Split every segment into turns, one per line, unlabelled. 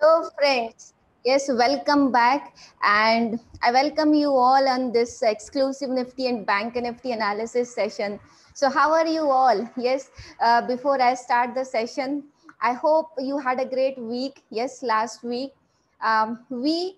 Hello, friends. Yes, welcome back. And I welcome you all on this exclusive Nifty and Bank Nifty analysis session. So, how are you all? Yes, before I start the session, I hope you had a great week. Yes, last week. Kirti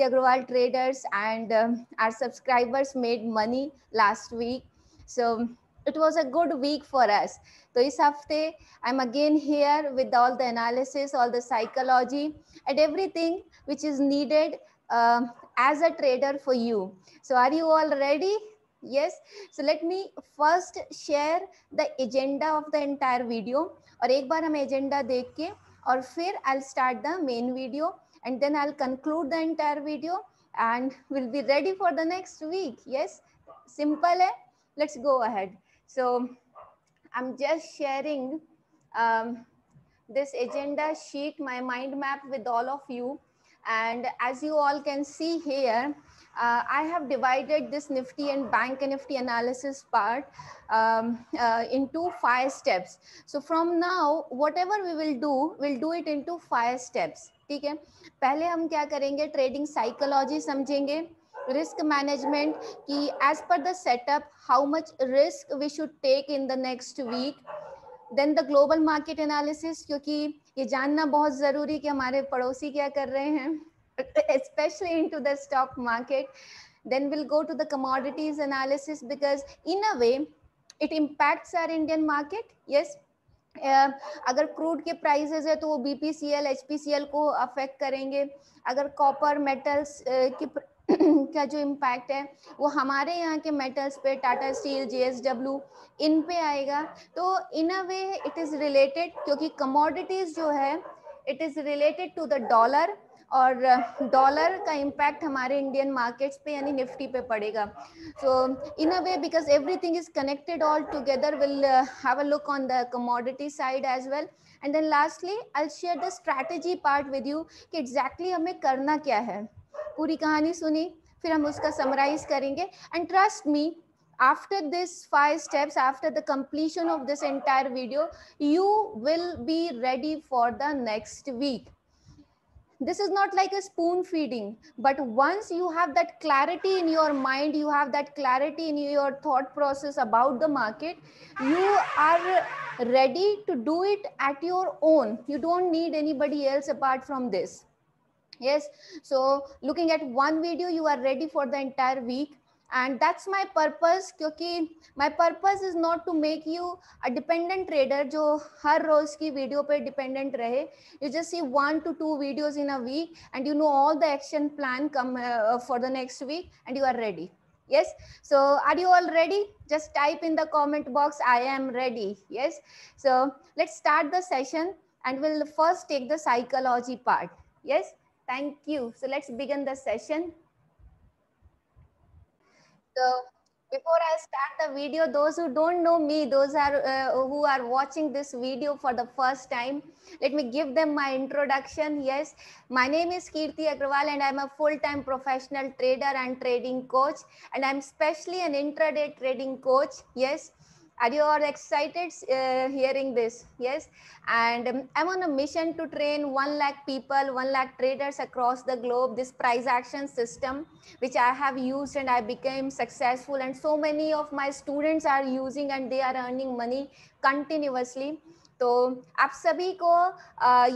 Agrawal traders and our subscribers made money last week. So, it was a good week for us. So, इस हफ्ते I'm again here with all the analysis, all the psychology, and everything which is needed as a trader for you. So, are you all ready? Yes. So, let me first share the agenda of the entire video. और एक बार हम agenda देख के और फिर I'll start the main video and then I'll conclude the entire video and we'll be ready for the next week. Yes. Simple है. Let's go ahead. So, I'm just sharing this agenda sheet, my mind map with all of you. And as you all can see here, I have divided this Nifty and Bank Nifty analysis part into 5 steps. So from now, whatever we will do, we'll do it into 5 steps. ठीक है, पहले हम क्या करेंगे, trading psychology समझेंगे, risk management कि as per the setup how much risk we should take in the next week, then the global market analysis क्योंकि ये जानना बहुत जरूरी कि हमारे पड़ोसी क्या कर रहे हैं especially into the stock market. Then we'll go to the commodities analysis because in a way it impacts our Indian market. Yes, अगर क्रूड के प्राइसेस है तो वो बीपीसीएल एचपीसीएल को अफेक्ट करेंगे, अगर कॉपर मेटल्स की का जो इम्पैक्ट है वो हमारे यहाँ के मेटल्स पे टाटा स्टील जेएसडब्ल्यू इन पे आएगा. तो in a way it is related क्योंकि कमोडिटीज जो है it is related to the dollar और डॉलर का इम्पैक्ट हमारे इंडियन मार्केट्स पे यानी निफ्टी पे पड़ेगा. So in a way because everything is connected all together will have a look on the commodity side as well. And then lastly I will share the strategy part with you कि exactly हमें करना क्या है. पूरी कहानी सुनी फिर हम उसका समराइज करेंगे. And trust me, after this 5 steps, after the completion of this entire video, you will be ready for the next week. This is not like a spoon feeding, but once you have that clarity in your mind, you have that clarity in your thought process about the market, you are ready to do it at your own. You don't need anybody else apart from this. Yes, so looking at one video you are ready for the entire week, and that's my purpose क्योंकि my purpose is not to make you a dependent trader जो हर रोज की video पे dependent रहे. You just see 1 to 2 videos in a week and you know all the action plan come for the next week and you are ready. Yes, so are you all ready? Just type in the comment box I am ready. Yes, so let's start the session and we'll first take the psychology part. Yes, thank you. So let's begin the session. So before I start the video, those who don't know me, those are who are watching this video for the first time, let me give them my introduction. Yes, my name is Kirti Agrawal and I'm a full-time professional trader and trading coach, and I'm especially an intraday trading coach. Yes, are you all excited hearing this? Yes, and I'm on a mission to train 1 lakh people, 1 lakh traders across the globe, this price action system which I have used and I became successful, and so many of my students are using and they are earning money continuously. तो आप सभी को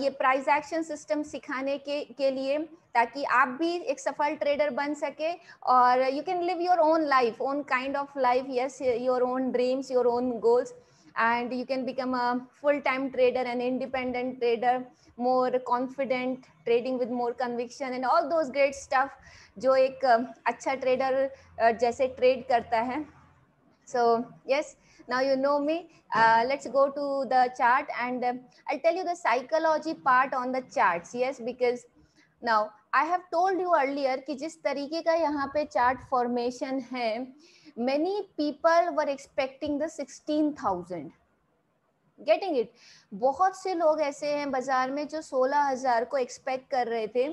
ये price action system सिखाने के लिए ताकि आप भी एक सफल ट्रेडर बन सके और you can live your own life, own kind of life. Yes, your own dreams, your own goals, and you can become a full-time trader, an independent trader, more confident, trading with more conviction and all those great stuff जो एक अच्छा trader जैसे trade करता है. So yes, now you know me. Let's go to the chart and I'll tell you the psychology part on the charts. Yes, because now I have told you earlier कि जिस तरीके का यहाँ पे chart formation है, many people were expecting the 16,000. Getting it, बहुत से लोग ऐसे हैं बाजार में जो 16,000 को एक्सपेक्ट कर रहे थे.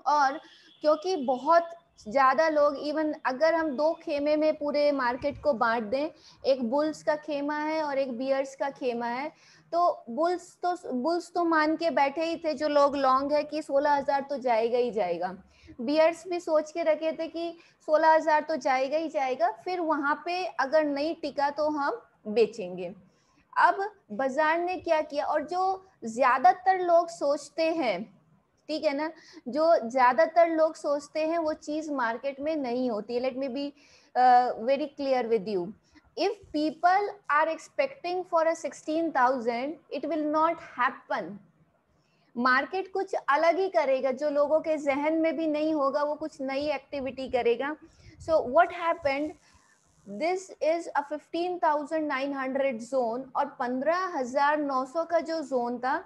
और क्योंकि बहुत ज्यादा लोग, इवन अगर हम 2 खेमे में पूरे मार्केट को बांट दें, एक बुल्स का खेमा है और एक बियर्स का खेमा है, तो बुल्स तो मान के बैठे ही थे जो लोग लॉन्ग है कि 16,000 तो जाएगा ही जाएगा। बियर्स भी सोच के रखे थे कि 16,000 तो जाएगा ही जाएगा, फिर वहां पे अगर नहीं टिका तो हम बेचेंगे। अब बाजार ने क्या किया, और जो ज्यादातर लोग सोचते हैं, ठीक है ना, जो ज्यादातर लोग सोचते हैं वो चीज मार्केट में नहीं होती। Let me be very clear with you, if people are expecting for a 16,000 it will not happen। Market कुछ अलग ही करेगा, जो लोगों के जहन में भी नहीं होगा, वो कुछ नई एक्टिविटी करेगा। So what happened, this is a 15,900 zone, और 15,900 का जो जोन था,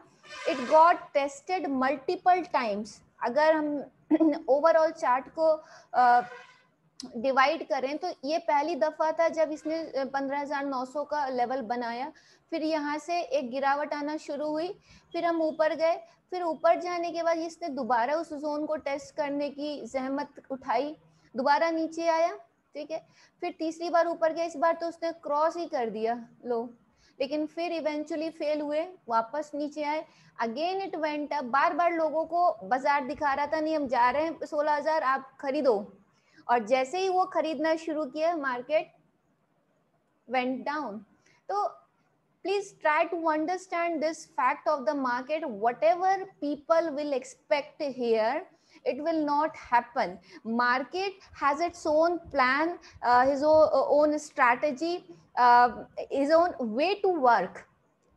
it got tested multiple times. अगर हम ओवरऑल चार्ट को डिवाइड करें तो ये पहली दफा था जब इसने 15,900 का लेवल बनाया, फिर यहाँ से एक गिरावट आना शुरू हुई, फिर हम ऊपर गए, फिर ऊपर जाने के बाद इसने दोबारा उस जोन को टेस्ट करने की जहमत उठाई, दोबारा नीचे आया, ठीक है, फिर तीसरी बार ऊपर गया, इस बार तो उसने क्रॉस ही कर दिया लो, लेकिन फिर इवेंचुअली फेल हुए, वापस नीचे आए, अगेन इट वेंट अप। बार बार लोगों को बाजार दिखा रहा था नहीं हम जा रहे हैं 16,000 आप खरीदो, और जैसे ही वो खरीदना शुरू किया मार्केट वेंट डाउन। तो please try to understand this fact of the market, whatever people will expect here it will not happen। market has its own plan, his own strategy, his own way to work,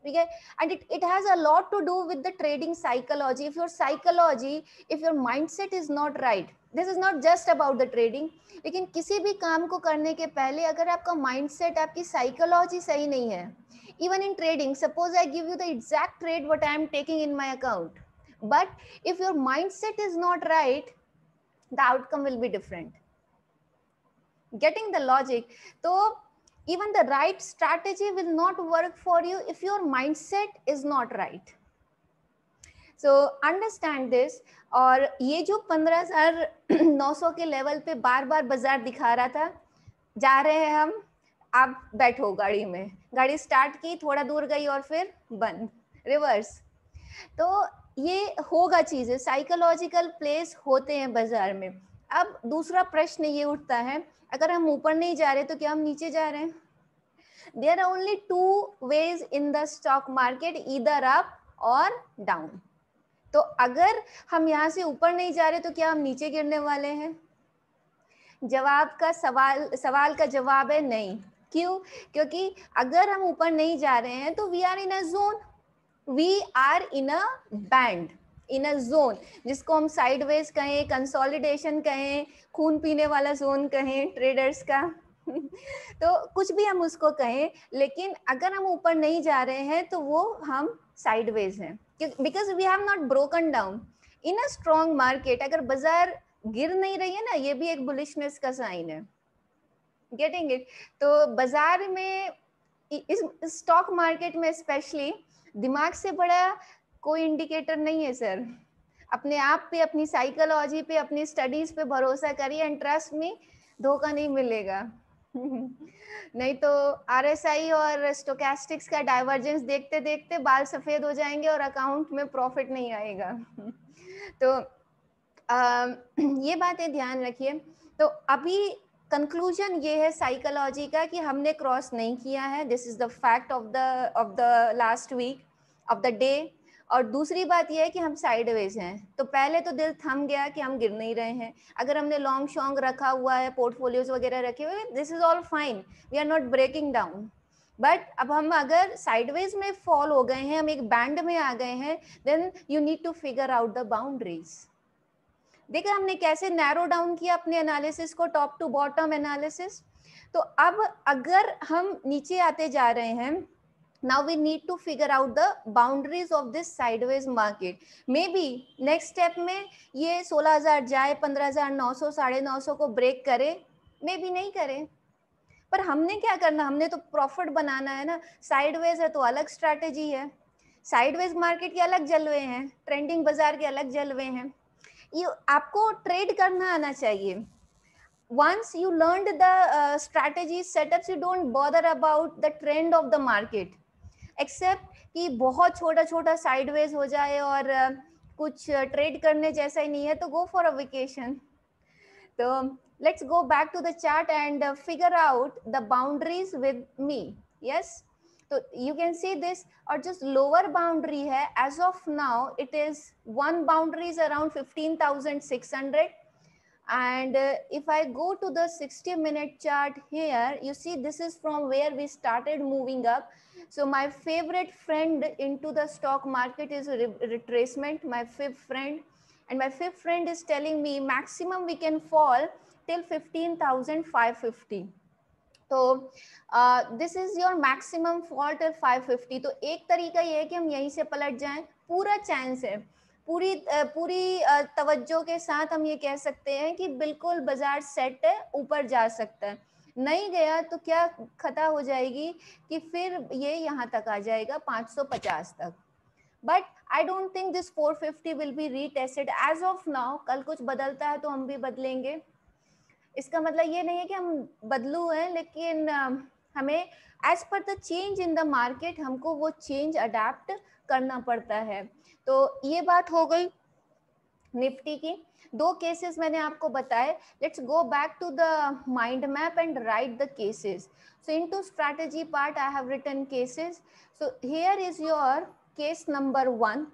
okay, and it has a lot to do with the trading psychology। if your psychology, if your mindset is not right, this is not just about the trading, लेकिन किसी भी काम को करने के पहले अगर आपका माइंडसेट, आपकी साइकोलॉजी सही नहीं है, even in trading, suppose I give you the exact trade what I am taking in my account, but if your mindset is not right, the outcome will be different। getting the logic? So even the right strategy will not work for you if your mindset is not right। so understand this। और ये जो 15,900 के level पे बार बार बाजार दिखा रहा था, जा रहे हैं हम, आप बैठो गाड़ी में, गाड़ी स्टार्ट की, थोड़ा दूर गई और फिर बंद, रिवर्स। तो ये होगा, चीजें साइकोलॉजिकल प्लेस होते हैं बाजार में। अब दूसरा प्रश्न ये उठता है, अगर हम ऊपर नहीं जा रहे तो क्या हम नीचे जा रहे हैं? There are only two ways in the stock market, either up or down. तो अगर हम यहाँ से ऊपर नहीं जा रहे तो क्या हम नीचे गिरने वाले हैं? जवाब का सवाल का जवाब है नहीं। क्यों? क्योंकि अगर हम ऊपर नहीं जा रहे हैं तो we are in a zone, we are in a band, in a zone, जिसको हम साइडवेज कहें, कंसोलिडेशन कहें, खून पीने वाला जोन कहें ट्रेडर्स का तो कुछ भी हम उसको कहें, लेकिन अगर हम ऊपर नहीं जा रहे हैं तो वो हम साइडवेज हैं, because we have not broken down in a strong market. अगर बाजार गिर नहीं रही है ना, ये भी एक बुलिशनेस का साइन है। Getting it? तो बाजार में, इस स्टॉक मार्केट में स्पेशली, दिमाग से बड़ा कोई इंडिकेटर नहीं है सर। अपने आप पे, अपनी साइकोलॉजी पे, अपनी स्टडीज पे भरोसा करिए, एंड ट्रस्ट में धोखा नहीं मिलेगा नहीं तो आरएसआई और स्टोकेस्टिक्स का डाइवर्जेंस देखते देखते बाल सफेद हो जाएंगे और अकाउंट में प्रॉफिट नहीं आएगा तो ये बातें ध्यान रखिए। तो अभी कंक्लूजन ये है साइकोलॉजी का कि हमने क्रॉस नहीं किया है, this is the fact of the last week of the day. और दूसरी बात यह है कि हम साइडवेज हैं, तो पहले तो दिल थम गया कि हम गिर नहीं रहे हैं। अगर हमने लॉन्ग शॉन्ग रखा हुआ है, पोर्टफोलियोज वगैरह रखे हुए, this is all fine, we are not breaking down. But अब हम अगर साइडवेज में फॉल हो गए हैं, हम एक बैंड में आ गए हैं, then you need to figure out the boundaries. देखा हमने कैसे नैरो डाउन किया अपने एनालिसिस को, टॉप टू बॉटम एनालिसिस। तो अब अगर हम नीचे आते जा रहे हैं, now we need to figure out the boundaries of this sideways market। maybe next step में ये 16,000 जाए, 15,900, 950 को ब्रेक करे, maybe नहीं करे, पर हमने क्या करना, हमने तो प्रॉफिट बनाना है ना। साइडवेज है तो अलग स्ट्रैटेजी है, साइडवेज मार्केट के अलग जलवे हैं, ट्रेंडिंग बाजार के अलग जलवे हैं। ये आपको ट्रेड करना आना चाहिए। once you learned the strategy setups, you don't bother about the trend of the market। Except कि बहुत छोटा छोटा साइडवेज हो जाए और कुछ ट्रेड करने जैसा ही नहीं है तो go for a vacation. So let's go back to the chart and figure out the boundaries with me. Yes, so you can see this or just lower boundary hai. As of now it is one boundary is around 15,600, and if I go to the 60-minute chart here, you see this is from where we started moving up. So my favorite friend into the stock market is retracement, my fifth friend, and my fifth friend is telling me maximum we can fall till 15,550. तो this is your maximum fault 550. तो एक तरीका ये है कि हम यहीं से पलट जाएं पूरा चांस है, पूरी तवज्जो के साथ हम ये कह सकते हैं कि बिल्कुल बाजार सेट है, ऊपर जा सकता है. नहीं गया तो क्या खता हो जाएगी कि फिर ये यहाँ तक आ जाएगा 550 तक. But I don't think this 450 will be retested as of now. कल कुछ बदलता है तो हम भी बदलेंगे. इसका मतलब ये नहीं है कि हम बदलू हैं, लेकिन हमें as per the change in the market हमको वो चेंज अडेप्ट करना पड़ता है. तो ये बात हो गई निफ्टी की. दो केसेस मैंने आपको बताए. Let's go back to the mind map and write the cases. So into strategy part I have written cases. So here is your case number 1,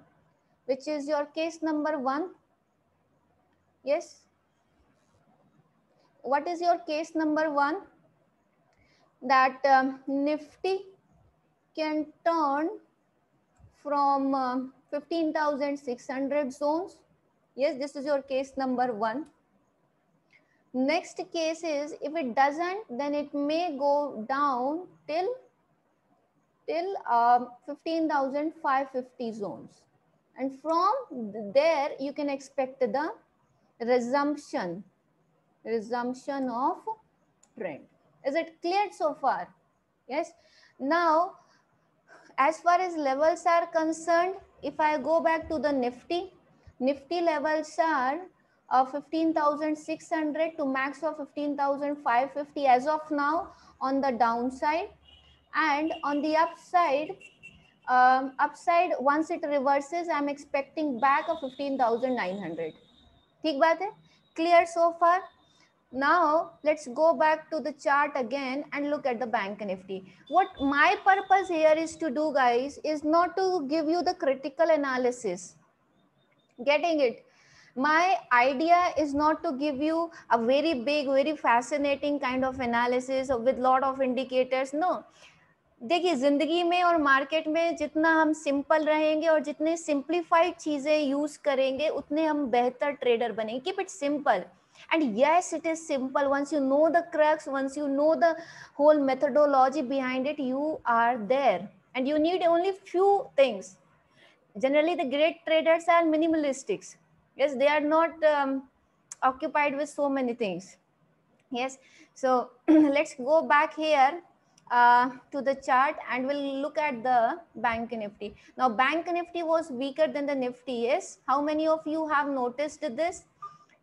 which is your case number 1. Yes, what is your case number 1? That Nifty can turn from 15,600 zones. Yes, this is your case number 1. Next case is if it doesn't, then it may go down till 15,550 zones, and from there you can expect the resumption of trend. Is it clear so far? Yes. Now as far as levels are concerned, if I go back to the Nifty levels are 15,600 to max of 15,550 as of now on the downside, and on the upside, once it reverses I'm expecting back of 15,900. ठीक बात है? Clear so far? Now let's go back to the chart again and look at the bank nifty. What my purpose here is to do, guys, is not to give you the critical analysis. Getting it? My idea is not to give you a very big, very fascinating kind of analysis with lot of indicators. No. देखिए जिंदगी में और market में जितना हम simple रहेंगे और जितने सिंप्लीफाइड चीजें यूज करेंगे उतने हम बेहतर ट्रेडर बनेंगे. Keep it simple. And yes, it is simple. Once you know the crux, once you know the whole methodology behind it, you are there. And you need only few things. Generally, the great traders are minimalistics. Yes, they are not occupied with so many things. Yes, so let's go back here to the chart and we'll look at the bank nifty. Now, bank nifty was weaker than the nifty. Yes, how many of you have noticed this?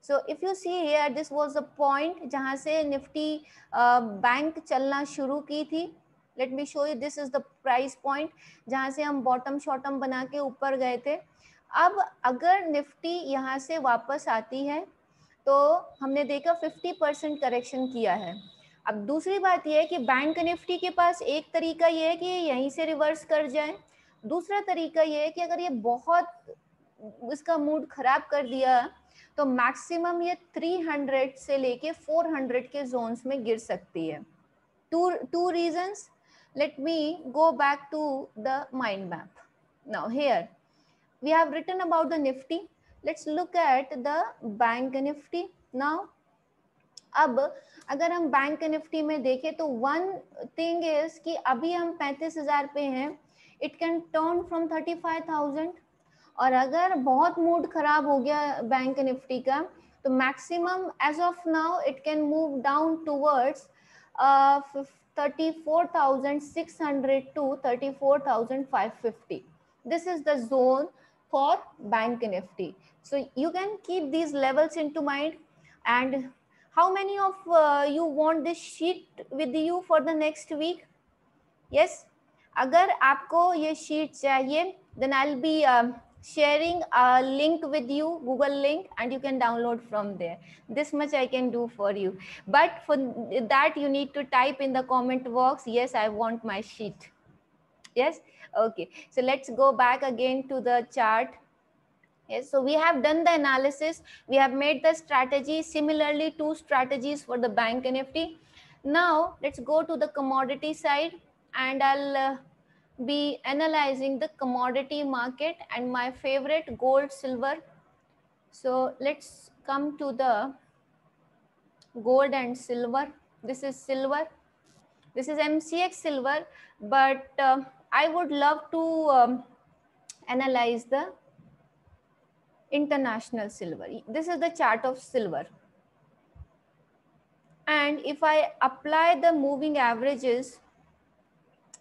So if you see here, this was a point जहाँ से Nifty bank चलना शुरू की थी. Let me show you. This is the price point जहाँ से हम bottom शॉटम बना के ऊपर गए थे. अब अगर निफ्टी यहाँ से वापस आती है तो हमने देखा 50% करेक्शन किया है. अब दूसरी बात यह है कि बैंक निफ्टी के पास एक तरीका ये है कि यहीं से रिवर्स कर जाए. दूसरा तरीका ये है कि अगर ये बहुत इसका मूड खराब कर दिया तो मैक्सिमम ये 300 से लेके 400 के जोन्स में गिर सकती है. Two reasons. Let me go back to the mind map. Now here we have written about the Nifty. Let's look at the bank Nifty now. अब अगर हम बैंक निफ्टी में देखें तो वन थिंग इज कि अभी हम 35,000 पे हैं. It can turn from 35,000. और अगर बहुत मूड खराब हो गया बैंक निफ्टी का तो maximum age of now it can move down towards 34,600 to 34,550. This is the zone for bank nifty. So you can keep these levels into mind. And how many of you want this sheet with you for the next week? Yes, अगर आपको ये sheet चाहिए, then I'll be sharing a link with you, Google link, and you can download from there. This much I can do for you, but for that you need to type in the comment box, yes, I want my sheet. Yes, okay, so let's go back again to the chart. Yes, so we have done the analysis, we have made the strategy, similarly 2 strategies for the bank nifty. Now let's go to the commodity side, and I'll be analyzing the commodity market and my favorite, gold, silver. So let's come to the gold and silver. This is silver, this is MCX silver, but I would love to analyze the international silver. This is the chart of silver, and if I apply the moving averages,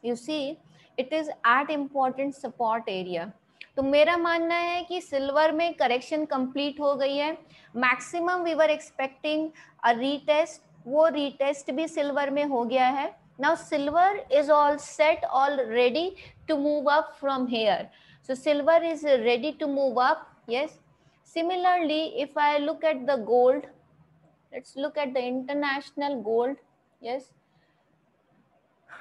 you see it is at important support area. तो मेरा मानना है कि silver में correction complete हो गई है, maximum we were expecting a retest, वो रीटेस्ट भी सिल्वर में हो गया है. Now silver is all set, all ready to move up from here. So silver is ready to move up. Yes, similarly if I look at the gold, let's look at the international gold. Yes,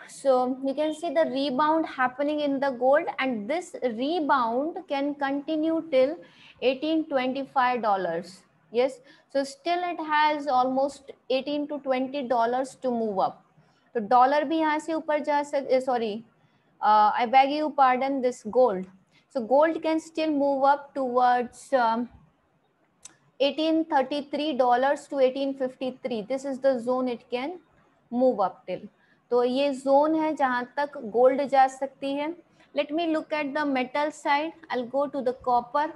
so you can see the rebound happening in the gold, and this rebound can continue till $18-25. Yes, so still it has almost $18 to $20 to move up. तो dollar भी यहाँ से ऊपर जा सकते, sorry I beg you pardon, this gold. So gold can still move up towards $1833 to 1853. This is the zone it can move up till. तो ये zone है जहां तक गोल्ड जा सकती है. Let me look at the metal side. I'll go to the copper,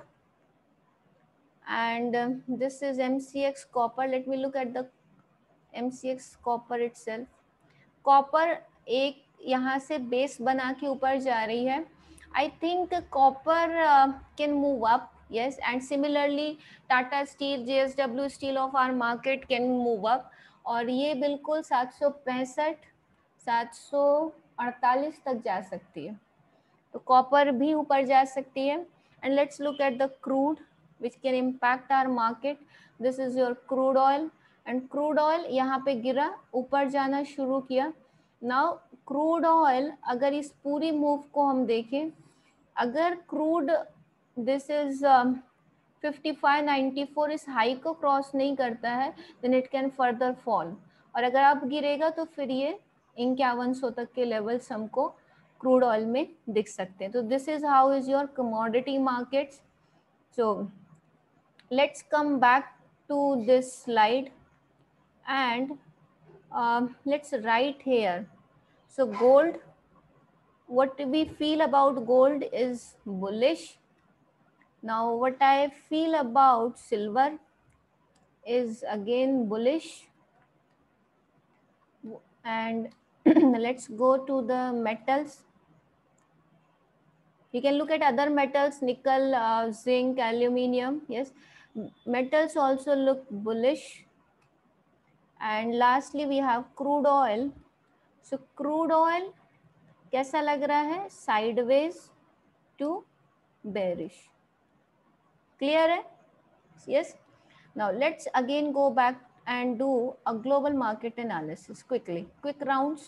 and this is MCX copper. Let me look at the MCX copper itself. Copper एक यहाँ से बेस बना के ऊपर जा रही है. I think copper can move up. yes, and similarly Tata Steel, JSW Steel of our market can move up, और ये बिल्कुल 765 748 तक जा सकती है. तो कॉपर भी ऊपर जा सकती है. And let's look at the crude which can impact our market. This is your crude oil, and crude oil यहाँ पे गिरा, ऊपर जाना शुरू किया. नाउ क्रूड ऑयल अगर इस पूरी मूव को हम देखें, अगर क्रूड दिस इज 5594 इस हाई को क्रॉस नहीं करता है, then it can further fall, और अगर अब गिरेगा तो फिर ये 5100 तक के लेवल्स हमको क्रूड ऑयल में दिख सकते हैं. तो this is how is your commodity markets. So let's come back to this slide and let's write here. So gold, what we feel about gold is bullish. Now what I feel about silver is again bullish, and let's go to the metals. You can look at other metals, nickel, zinc, aluminium. Yes, metals also look bullish. And lastly we have crude oil. So crude oil कैसा लग रहा है? Sideways to bearish. Clear है? Yes. Now let's again go back and do a global market analysis quickly. Quick rounds.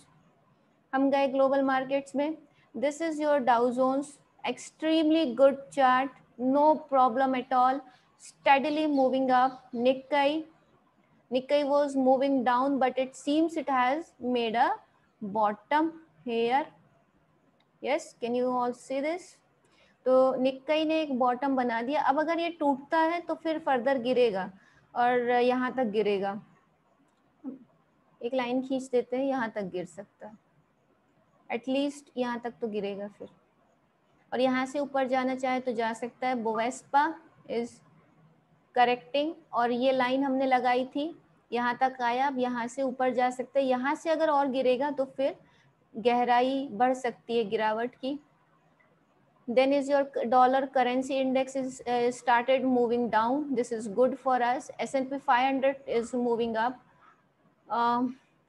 हम गए global markets में. This is your Dow Jones. Extremely good chart. No problem at all. Steadily moving up. Nikkei was moving down, but it seems it has made a bottom here. Yes, can you all see this? तो निक्कई ने एक bottom बना दिया. अब अगर ये टूटता है तो फिर फर्दर गिरेगा और यहाँ तक गिरेगा. एक लाइन खींच देते हैं, यहाँ तक गिर सकता है, एटलीस्ट यहाँ तक तो गिरेगा फिर, और यहाँ से ऊपर जाना चाहे तो जा सकता है. बोवेस्पा इज करेक्टिंग, और ये लाइन हमने लगाई थी, यहाँ तक आया, अब यहाँ से ऊपर जा सकते हैं. यहाँ से अगर और गिरेगा तो फिर गहराई बढ़ सकती है गिरावट की. Then is your dollar currency index is started moving down. This is good for us. S&P 500 is moving up.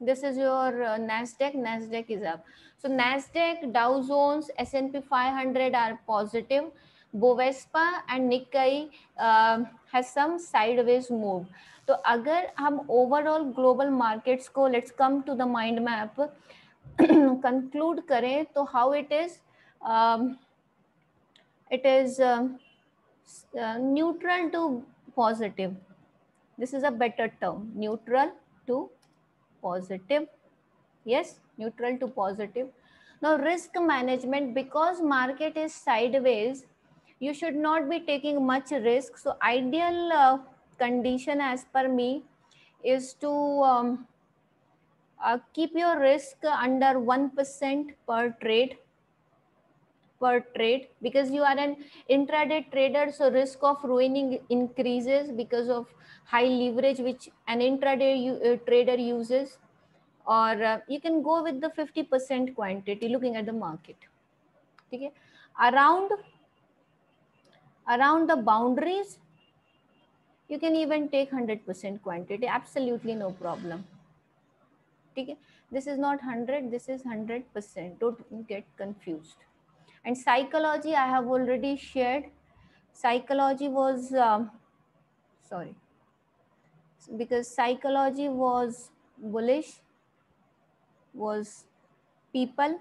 This is your Nasdaq. Nasdaq is up. So Nasdaq, Dow Jones, S&P 500 are positive. Bovespa and Nikkei has some sideways move. तो अगर हम overall global markets को let's come to the mind map conclude करें तो how it is neutral to positive. This is a better term, neutral to positive. Yes, neutral to positive. Now risk management, because market is sideways, you should not be taking much risk. So ideal condition as per me is to keep your risk under 1% per trade, because you are an intraday trader, so risk of ruining increases because of high leverage which an intraday trader uses. Or you can go with the 50% quantity looking at the market. Okay, around the boundaries you can even take 100% quantity, absolutely no problem. Okay, this is not 100, this is 100%, don't get confused. And psychology I have already shared. Psychology was sorry, because psychology was bullish, was people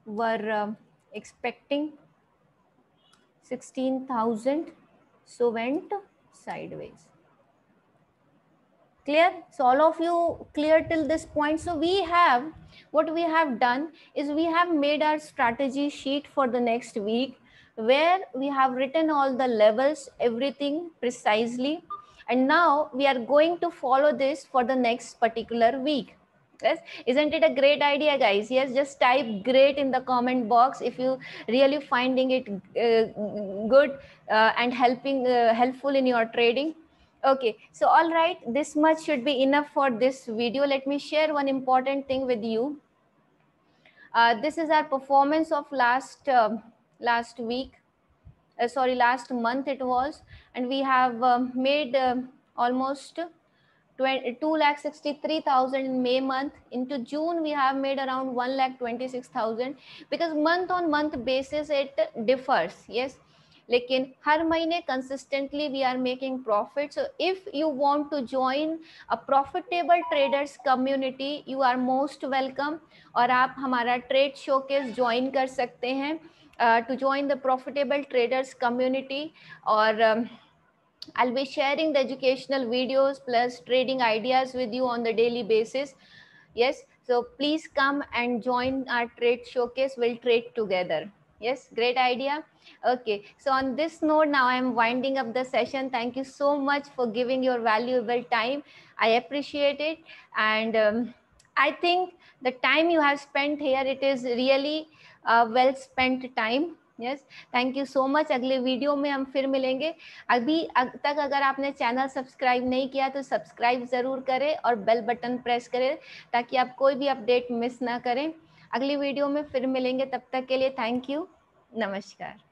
were expecting 16,000, so went sideways. Clear? So all of you clear till this point? So what we have done is we have made our strategy sheet for the next week, where we have written all the levels, everything precisely. And now we are going to follow this for the next particular week. Yes, isn't it a great idea, guys? Yes, just type great in the comment box if you really finding it good and helpful in your trading. Okay, so all right, this much should be enough for this video. Let me share one important thing with you. This is our performance of last week. Last month it was, and we have made almost 2,63,000 in May month. Into June we have made around 1,26,000, because month on month basis it differs. Yes, लेकिन हर महीने consistently we are making profit. So if you want to join a profitable traders community, you are most welcome. और आप हमारा trade showcase join कर सकते हैं to join the profitable traders community. और I'll be sharing the educational videos plus trading ideas with you on the daily basis. Yes, so please come and join our trade showcase. We'll trade together. Yes, great idea. Okay, so on this note, now I'm winding up the session. Thank you so much for giving your valuable time. I appreciate it. And I think the time you have spent here, it is really well spent time. Yes, thank you so much. अगले video में हम फिर मिलेंगे. अभी तक अगर आपने channel subscribe नहीं किया तो सब्सक्राइब ज़रूर करें और बेल बटन प्रेस करें ताकि आप कोई भी अपडेट मिस ना करें. अगली वीडियो में फिर मिलेंगे. तब तक के लिए थैंक यू. नमस्कार.